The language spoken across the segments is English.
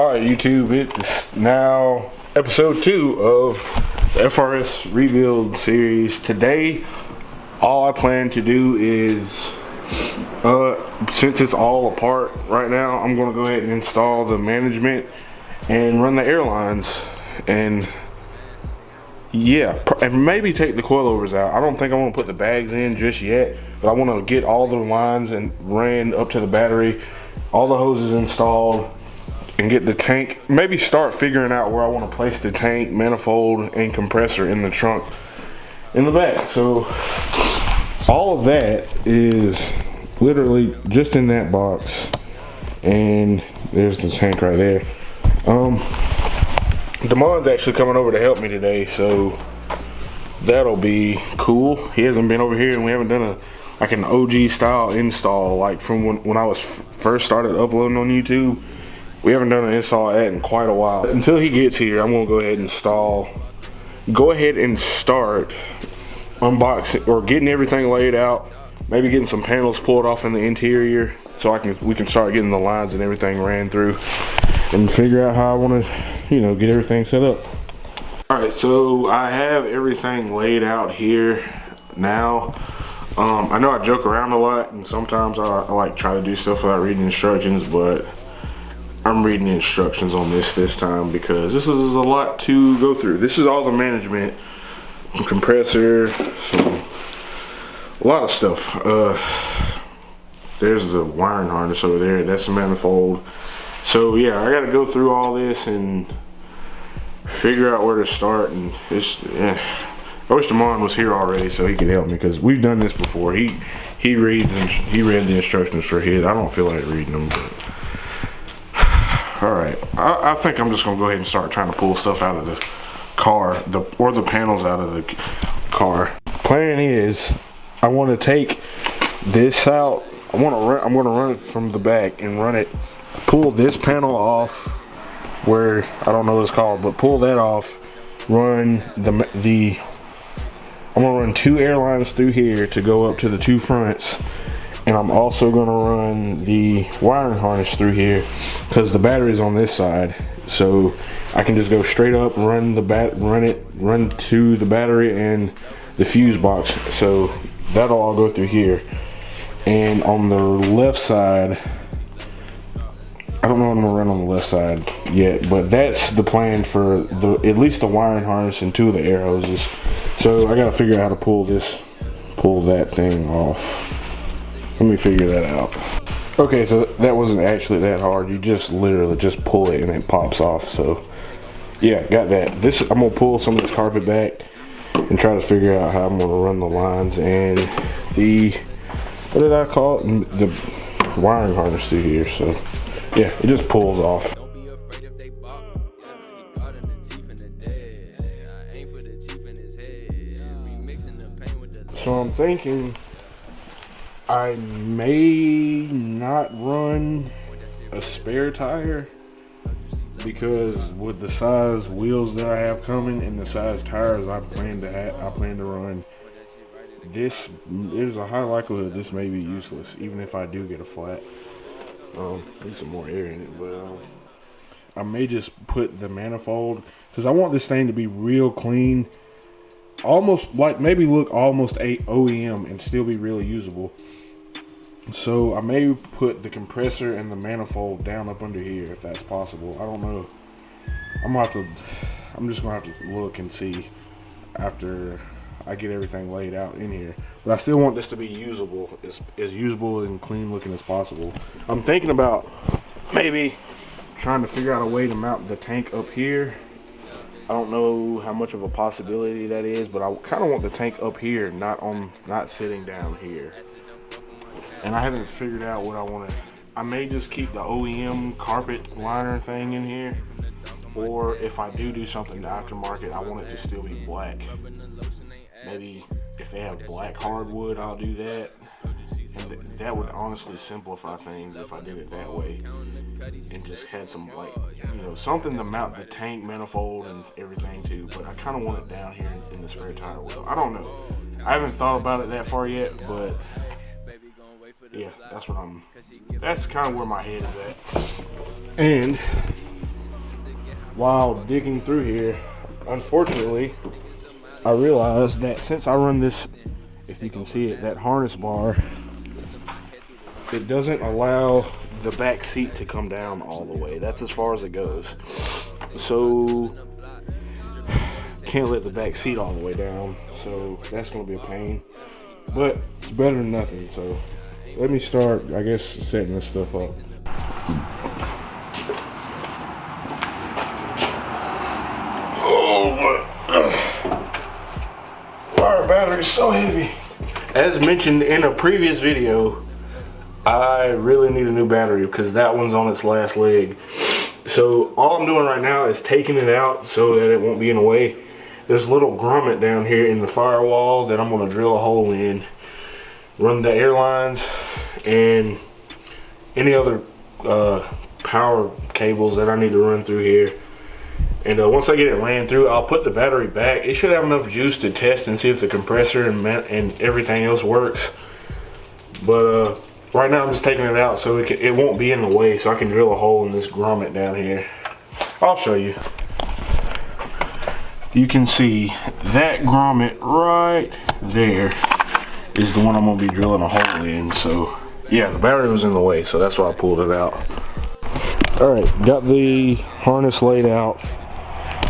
Alright YouTube, it's now episode 2 of the FRS rebuild series. Today, all I plan to do is, since it's all apart right now, I'm going to go ahead and install the management and run the airlines. And yeah, and maybe take the coilovers out. I don't think I want to put the bags in just yet, but I want to get all the lines and ran up to the battery, all the hoses installed, and get the tank, maybe start figuring out where I want to place the tank, manifold, and compressor in the trunk in the back. So all of that is literally just in that box, and there's the tank right there. Damon's actually coming over to help me today, so that'll be cool. He hasn't been over here, and we haven't done like an OG style install like from when I was first started uploading on YouTube. We haven't done an install of that in quite a while. Until he gets here, I'm gonna go ahead and start unboxing or getting everything laid out. Maybe getting some panels pulled off in the interior so we can start getting the lines and everything ran through and figure out how I want to, get everything set up. All right, so I have everything laid out here now. I know I joke around a lot, and sometimes I like try to do stuff without reading instructions, but I'm reading the instructions on this time because this is a lot to go through. This is all the management, some compressor, a lot of stuff. There's the wiring harness over there. That's the manifold. So yeah, I got to go through all this and figure out where to start. And I wish Damon was here already so he could help me, because we've done this before. He read the instructions for his. I don't feel like reading them, but all right. I think I'm just gonna go ahead and start trying to pull stuff out of the car, or the panels out of the car. Plan is, I want to take this out. I'm gonna run it from the back and pull this panel off, where I don't know what it's called, but pull that off. Run I'm gonna run 2 airlines through here to go up to the 2 fronts. And I'm also gonna run the wiring harness through here because the battery's on this side, so I can just go straight up and run to the battery and the fuse box. So that'll all go through here. And on the left side, I don't know what I'm gonna run on the left side yet, but that's the plan for at least the wiring harness and 2 of the air hoses. So I gotta figure out how to pull that thing off. Let me figure that out. Okay, so that wasn't actually that hard. You just literally just pull it and it pops off. So yeah, got that. I'm gonna pull some of this carpet back and try to figure out how I'm gonna run the lines and what did I call it? The wiring harness through here. So yeah, it just pulls off. So I'm thinking I may not run a spare tire, because with the size wheels that I have coming and the size tires I plan to run, there's a high likelihood this may be useless, even if I do get a flat. Need some more air in it, but I may just put the manifold, because I want this thing to be real clean, almost like maybe look almost OEM and still be really usable. So I may put the compressor and the manifold down up under here if that's possible. I don't know. I'm just gonna have to look and see after I get everything laid out in here. But I still want this to be usable, as usable and clean looking as possible. I'm thinking about maybe trying to figure out a way to mount the tank up here. I don't know how much of a possibility that is, but I kind of want the tank up here, not sitting down here. And I haven't figured out what I want to. I may just keep the OEM carpet liner thing in here, or if I do something to aftermarket, I want it to still be black. Maybe if they have black hardwood, I'll do that. And that would honestly simplify things if I did it that way, and just had some, like, something to mount the tank, manifold, and everything to. But I kind of want it down here in the spare tire wheel. I don't know. I haven't thought about it that far yet, but yeah, that's kind of where my head is at. And while digging through here, unfortunately, I realized that since I run this, if you can see it, that harness bar, it doesn't allow the back seat to come down all the way. That's as far as it goes. So can't let the back seat all the way down. So that's gonna be a pain. But it's better than nothing. So let me start, I guess, setting this stuff up. Oh, our battery's so heavy. As mentioned in a previous video, I really need a new battery because that one's on its last leg. So all I'm doing right now is taking it out so that it won't be in the way. There's a little grommet down here in the firewall that I'm gonna drill a hole in, run the air lines and any other power cables that I need to run through here. And once I get it ran through, I'll put the battery back. It should have enough juice to test and see if the compressor and everything else works. But right now I'm just taking it out so it won't be in the way, so I can drill a hole in this grommet down here. I'll show you. You can see that grommet right there is the one I'm gonna be drilling a hole in. So yeah, the battery was in the way, so that's why I pulled it out. All right, got the harness laid out.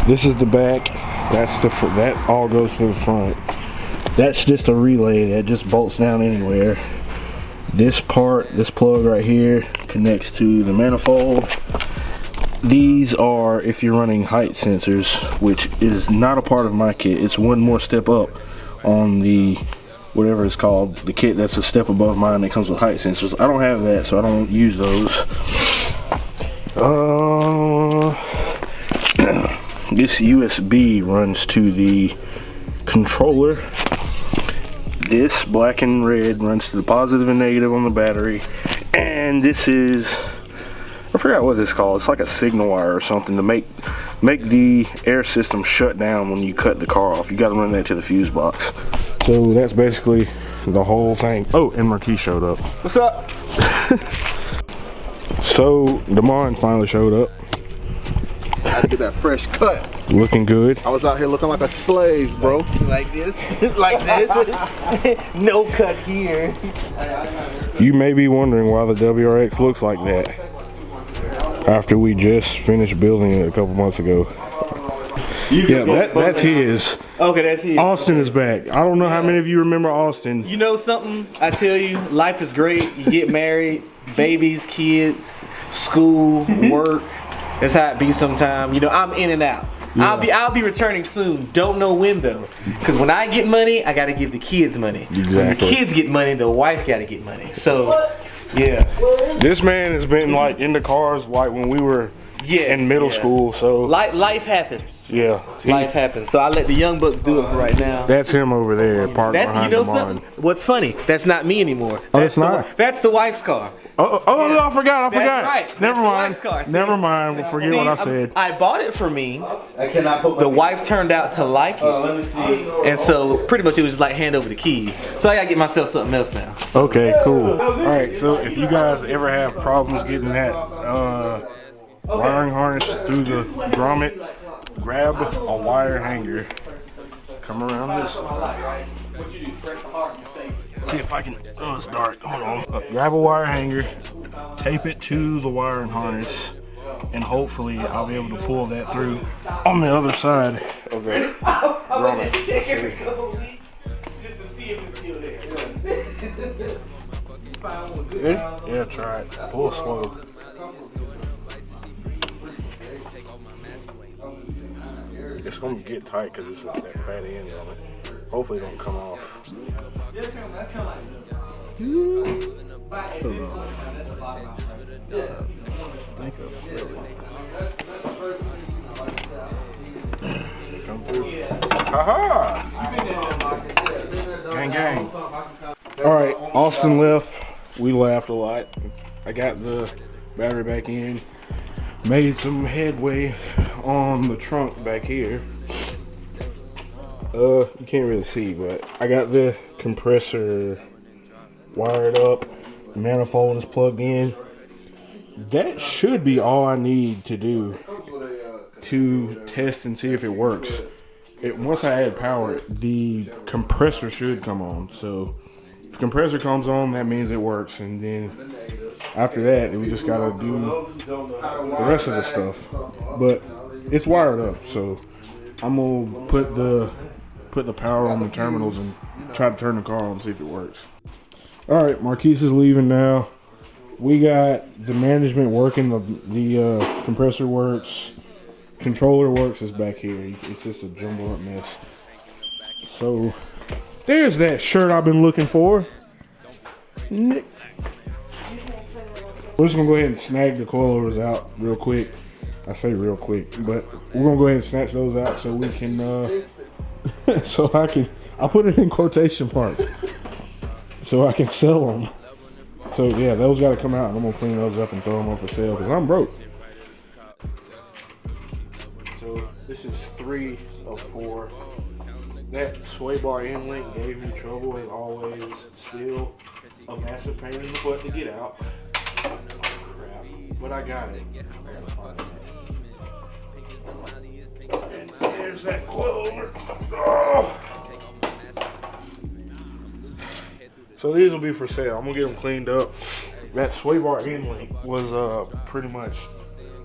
This is the back. That's that all goes to the front. That's just a relay that just bolts down anywhere. This part, this plug right here, connects to the manifold. These are if you're running height sensors, which is not a part of my kit. It's one more step up on the whatever it's called, the kit that's a step above mine that comes with height sensors. I don't have that, so I don't use those. This USB runs to the controller. This black and red runs to the positive and negative on the battery. And this is, I forgot what it's called. It's like a signal wire or something to make the air system shut down when you cut the car off. You got to run that to the fuse box. So that's basically the whole thing. Oh, and Marquis showed up. What's up? So Damon finally showed up. I had to get that fresh cut. Looking good. I was out here looking like a slave, bro. Like this? Like this? No cut here. You may be wondering why the WRX looks like that after we just finished building it a couple months ago. Yeah, that's his. Okay, that's his. Austin is back. I don't know how many of you remember Austin. You know something? I tell you, life is great. You get married, babies, kids, school, work. That's how it be sometime. You know, I'm in and out. Yeah. I'll be returning soon. Don't know when though. Because when I get money, I gotta give the kids money. Exactly. When the kids get money, the wife gotta get money. So yeah. This man has been like in the cars like when we were in middle school. So life happens. Yeah. Life happens. So I let the young bucks do it for right now. That's him over there, parked behind the barn. What's funny? That's not me anymore. Oh, it's not. That's the wife's car. Oh, no, I forgot. That's right. Never mind. That's the wife's car. Never mind. We'll forget what I said. I bought it for me. The wife turned out to like it. Let me see. And so pretty much it was just like hand over the keys. So I gotta get myself something else now. Okay, cool. All right, so if you guys ever have problems getting that wiring harness through the grommet, grab a wire hanger. Come around this way. See if I can, oh, it's dark, hold on. Grab a wire hanger, tape it to the wiring harness, and hopefully I'll be able to pull that through on the other side of the grommet. Yeah, try it. Pull slow. It's gonna get tight because it's that fat end on it. Hopefully it don't come off. Come through. Haha! Gang gang. Alright, Austin left. We laughed a lot. I got the battery back in. Made some headway on the trunk back here. You can't really see, but I got the compressor wired up. The manifold is plugged in. That should be all I need to do to test and see if it works. Once I add power, the compressor should come on. So if the compressor comes on, that means it works. And then after that, we just gotta do the rest of the stuff. But it's wired up, so I'm gonna put the power on the terminals and try to turn the car on and see if it works. All right, Marquise is leaving now. We got the management working. The compressor works. Controller works is back here. It's just a jumbled up mess. So there's that shirt I've been looking for. We're just gonna go ahead and snag the coilovers out real quick. I say real quick, but we're gonna go ahead and snatch those out so we can I'll put it in quotation marks so I can sell them. So yeah, those gotta come out and I'm gonna clean those up and throw them up for sale because I'm broke. So this is 3 of 4. That sway bar inlet gave me trouble as always. Still a massive pain in the butt to get out. Crap. But I got it. I gotta find it. And there's that coilover. Oh. So these will be for sale. I'm gonna get them cleaned up. That sway bar inlet was pretty much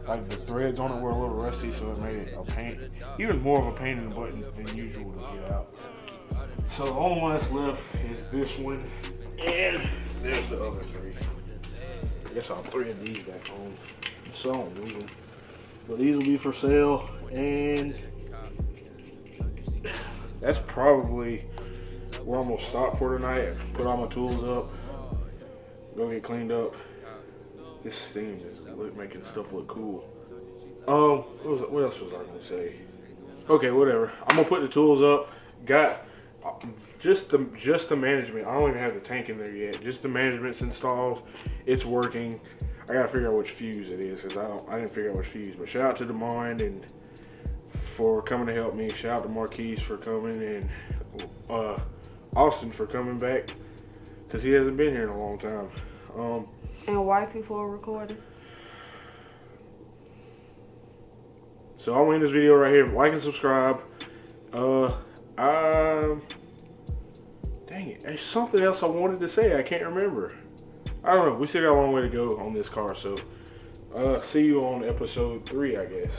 like the threads on it were a little rusty, so it made it a pain, even more of a pain in the butt than usual to get out. So the only one that's left is this one, and there's the other 3. I guess I'll thread these back home. So I'm moving. But these will be for sale, and that's probably where I'm gonna stop for tonight. Put all my tools up, go get cleaned up. This steam is making stuff look cool. What else was I gonna say? Okay, whatever. I'm gonna put the tools up. Got just the management. I don't even have the tank in there yet. Just the management's installed. It's working. I gotta figure out which fuse it is because I didn't figure out which fuse. But shout out to Demind and for coming to help me. Shout out to Marquise for coming and Austin for coming back because he hasn't been here in a long time. And wifey for recording. So I'll end this video right here. Like and subscribe. Dang it. There's something else I wanted to say. I can't remember. I don't know. We still got a long way to go on this car. So see you on episode 3, I guess.